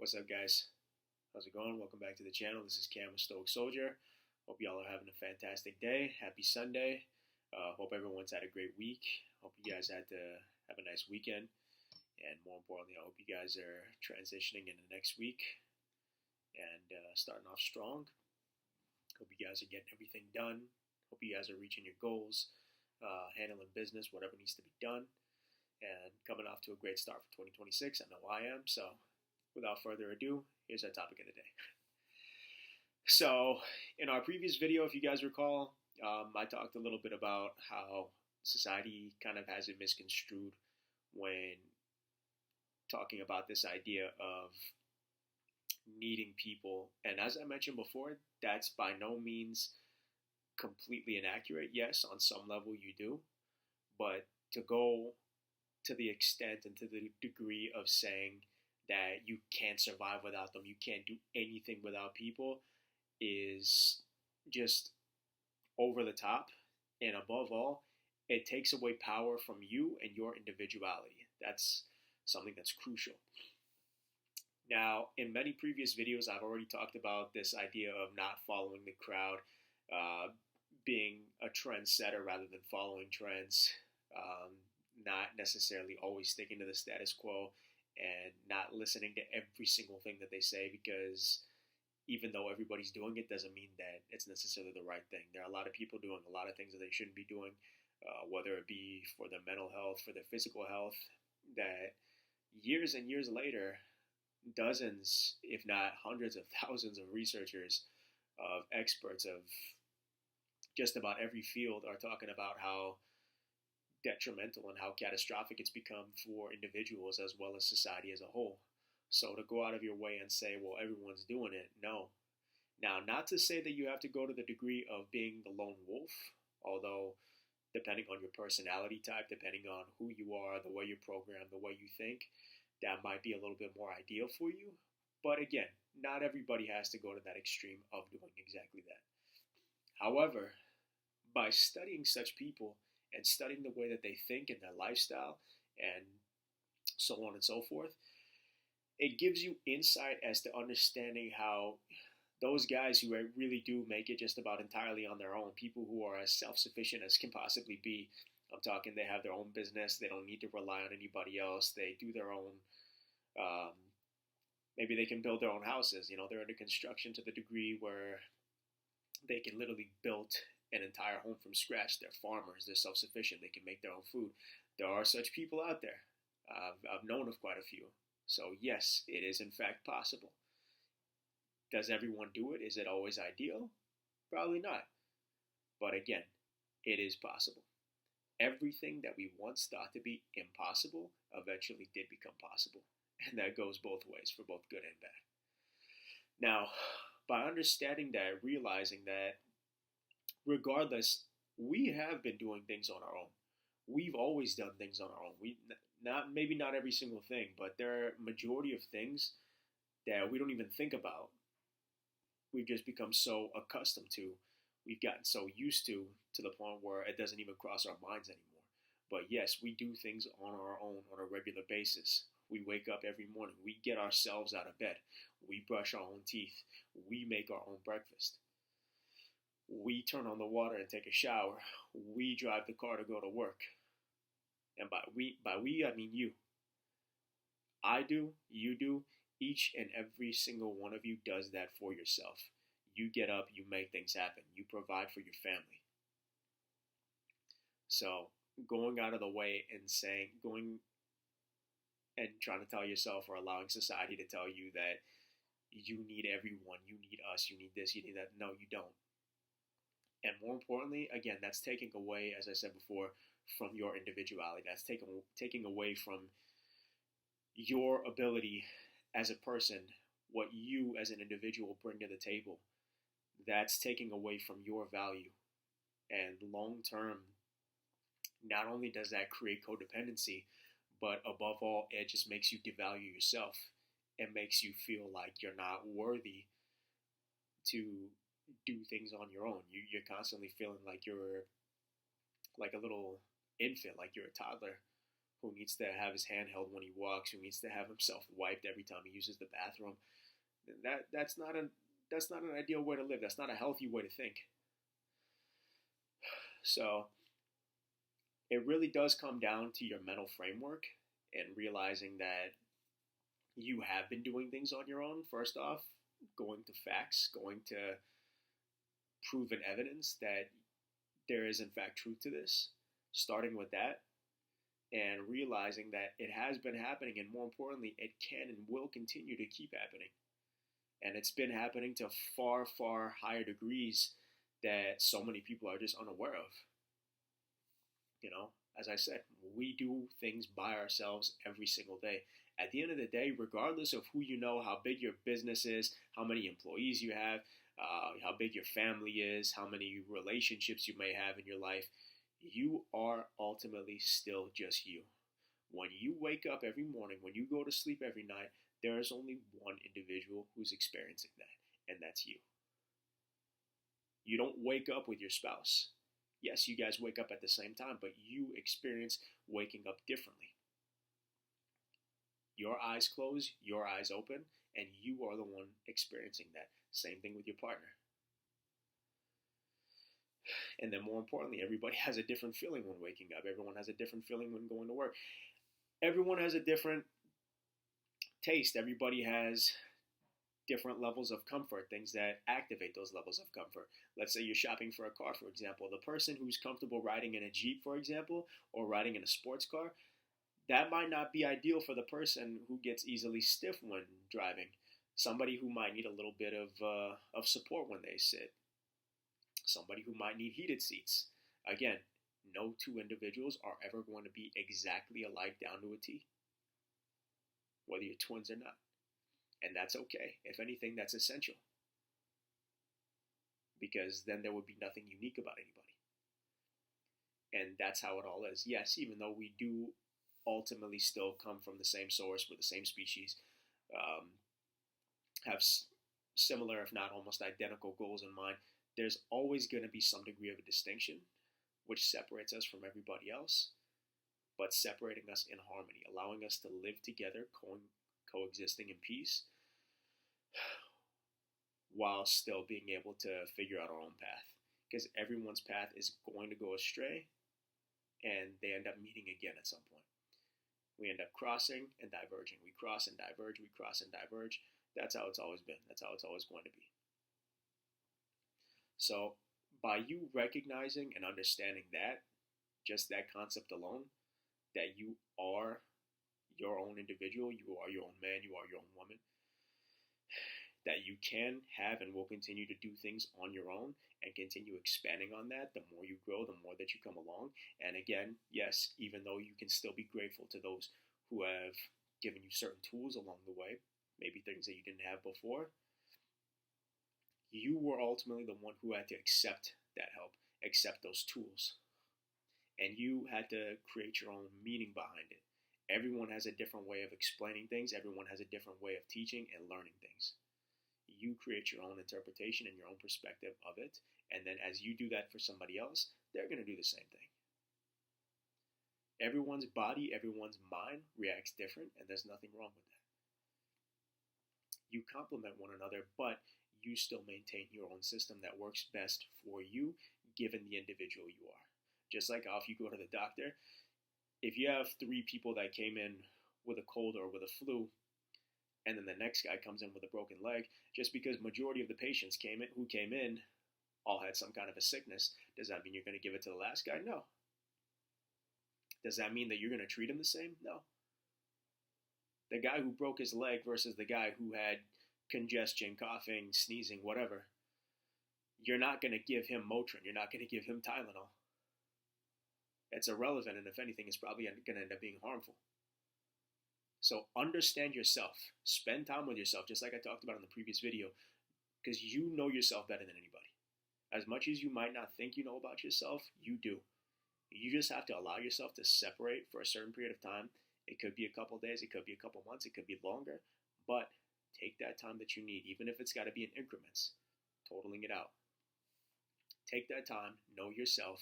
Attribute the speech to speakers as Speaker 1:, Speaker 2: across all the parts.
Speaker 1: What's up, guys? How's it going? Welcome back to the channel. This is Cam, a Stoic Soldier. Hope y'all are having a fantastic day. Happy Sunday. Hope everyone's had a great week. Hope you guys had to have a nice weekend. And more importantly, I hope you guys are transitioning into next week and starting off strong. Hope you guys are getting everything done. Hope you guys are reaching your goals, handling business, whatever needs to be done, and coming off to a great start for 2026. I know I am. So without further ado, here's our topic of the day. So in our previous video, if you guys recall, I talked a little bit about how society kind of has it misconstrued when talking about this idea of needing people. And as I mentioned before, that's by no means completely inaccurate. Yes, on some level you do, but to go to the extent and to the degree of saying that you can't survive without them, you can't do anything without people, is just over the top. And above all, it takes away power from you and your individuality. That's something that's crucial. Now, in many previous videos, I've already talked about this idea of not following the crowd, being a trendsetter rather than following trends, not necessarily always sticking to the status quo, and not listening to every single thing that they say, because even though everybody's doing it doesn't mean that it's necessarily the right thing. There are a lot of people doing a lot of things that they shouldn't be doing, whether it be for their mental health, for their physical health, that years and years later, dozens, if not hundreds of thousands of researchers, of experts of just about every field are talking about how detrimental and how catastrophic it's become for individuals as well as society as a whole. So to go out of your way and say, well, everyone's doing it, no. Now, not to say that you have to go to the degree of being the lone wolf, although depending on your personality type, depending on who you are, the way you're programmed, the way you think, that might be a little bit more ideal for you. But again, not everybody has to go to that extreme of doing exactly that. However, by studying such people and studying the way that they think and their lifestyle and so on and so forth, it gives you insight as to understanding how those guys who really do make it just about entirely on their own, people who are as self-sufficient as can possibly be. I'm talking they have their own business, they don't need to rely on anybody else, they do their own, maybe they can build their own houses, they're under construction to the degree where they can literally build an entire home from scratch. They're farmers, they're self-sufficient, they can make their own food. There are such people out there. I've known of quite a few. So yes, it is in fact possible. Does everyone do it? Is it always ideal? Probably not. But again, it is possible. Everything that we once thought to be impossible eventually did become possible. And that goes both ways, for both good and bad. Now, by understanding that, realizing that regardless, we have been doing things on our own. We've always done things on our own. Maybe not every single thing, but there are a majority of things that we don't even think about. We've just become so accustomed to, we've gotten so used to the point where it doesn't even cross our minds anymore. But yes, we do things on our own on a regular basis. We wake up every morning. We get ourselves out of bed. We brush our own teeth. We make our own breakfast. We turn on the water and take a shower. We drive the car to go to work. And by we, I mean you. I do, you do. Each and every single one of you does that for yourself. You get up, you make things happen. You provide for your family. So going out of the way and going and trying to tell yourself, or allowing society to tell you that you need everyone, you need us, you need this, you need that. No, you don't. And more importantly, again, that's taking away, as I said before, from your individuality. That's taking away from your ability as a person, what you as an individual bring to the table. That's taking away from your value. And long term, not only does that create codependency, but above all, it just makes you devalue yourself. It makes you feel like you're not worthy to do things on your own. You're constantly feeling like you're like a little infant, like you're a toddler who needs to have his hand held when he walks, who needs to have himself wiped every time he uses the bathroom. That's not an ideal way to live. That's not a healthy way to think. So it really does come down to your mental framework and realizing that you have been doing things on your own. First off, going to facts, going to proven evidence that there is in fact truth to this, starting with that, and realizing that it has been happening, and more importantly, it can and will continue to keep happening. And it's been happening to far, far higher degrees that so many people are just unaware of. You know, as I said, we do things by ourselves every single day. At the end of the day, regardless of who you know, how big your business is, how many employees you have, how big your family is, how many relationships you may have in your life, you are ultimately still just you. When you wake up every morning, when you go to sleep every night, there is only one individual who's experiencing that, and that's you. You don't wake up with your spouse. Yes, you guys wake up at the same time, but you experience waking up differently. Your eyes close, your eyes open, and you are the one experiencing that. Same thing with your partner. And then more importantly, everybody has a different feeling when waking up. Everyone has a different feeling when going to work. Everyone has a different taste. Everybody has different levels of comfort, things that activate those levels of comfort. Let's say you're shopping for a car, for example. The person who's comfortable riding in a Jeep, for example, or riding in a sports car, that might not be ideal for the person who gets easily stiff when driving. Somebody who might need a little bit of support when they sit. Somebody who might need heated seats. Again, no two individuals are ever going to be exactly alike down to a T, whether you're twins or not. And that's okay. If anything, that's essential. Because then there would be nothing unique about anybody. And that's how it all is. Yes, even though we do ultimately still come from the same source, with the same species, have similar, if not almost identical goals in mind, there's always going to be some degree of a distinction, which separates us from everybody else, but separating us in harmony, allowing us to live together, coexisting in peace, while still being able to figure out our own path. Because everyone's path is going to go astray, and they end up meeting again at some point. We end up crossing and diverging. We cross and diverge, we cross and diverge. That's how it's always been. That's how it's always going to be. So by you recognizing and understanding that, just that concept alone, that you are your own individual, you are your own man, you are your own woman, that you can have and will continue to do things on your own and continue expanding on that. The more you grow, the more that you come along. And again, yes, even though you can still be grateful to those who have given you certain tools along the way, maybe things that you didn't have before, you were ultimately the one who had to accept that help, accept those tools. And you had to create your own meaning behind it. Everyone has a different way of explaining things. Everyone has a different way of teaching and learning things. You create your own interpretation and your own perspective of it. And then as you do that for somebody else, they're going to do the same thing. Everyone's body, everyone's mind reacts different, and there's nothing wrong with that. You complement one another, but you still maintain your own system that works best for you, given the individual you are. Just like how if you go to the doctor, if you have 3 people that came in with a cold or with a flu, and then the next guy comes in with a broken leg, just because majority of the patients who came in all had some kind of a sickness, does that mean you're going to give it to the last guy? No. Does that mean that you're going to treat him the same? No. The guy who broke his leg versus the guy who had congestion, coughing, sneezing, whatever, you're not going to give him Motrin. You're not going to give him Tylenol. It's irrelevant, and if anything, it's probably going to end up being harmful. So understand yourself. Spend time with yourself, just like I talked about in the previous video, because you know yourself better than anybody. As much as you might not think you know about yourself, you do. You just have to allow yourself to separate for a certain period of time. It could be a couple days, it could be a couple months, it could be longer, but take that time that you need, even if it's got to be in increments, totaling it out. Take that time, know yourself,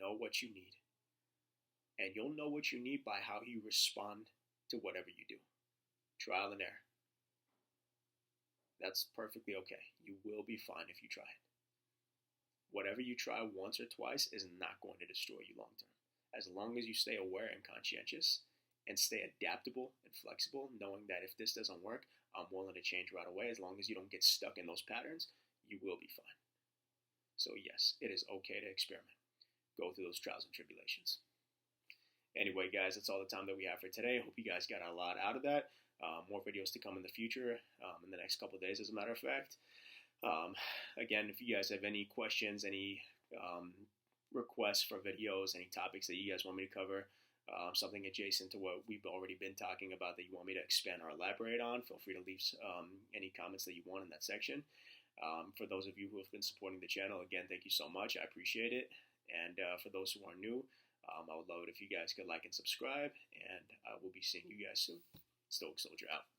Speaker 1: know what you need, And you'll know what you need by how you respond to whatever you do. Trial and error. That's perfectly okay. You will be fine if you try it. Whatever you try once or twice is not going to destroy you long term. As long as you stay aware and conscientious and stay adaptable and flexible, knowing that if this doesn't work, I'm willing to change right away. As long as you don't get stuck in those patterns, you will be fine. So yes, it is okay to experiment. Go through those trials and tribulations. Anyway, guys, that's all the time that we have for today. Hope you guys got a lot out of that. More videos to come in the future, in the next couple of days, as a matter of fact. Again, if you guys have any questions, any requests for videos, any topics that you guys want me to cover, something adjacent to what we've already been talking about that you want me to expand or elaborate on, feel free to leave any comments that you want in that section. For those of you who have been supporting the channel, again, thank you so much. I appreciate it. And for those who are new, I would love it if you guys could like and subscribe, and I will be seeing you guys soon. Stoic Soldier out.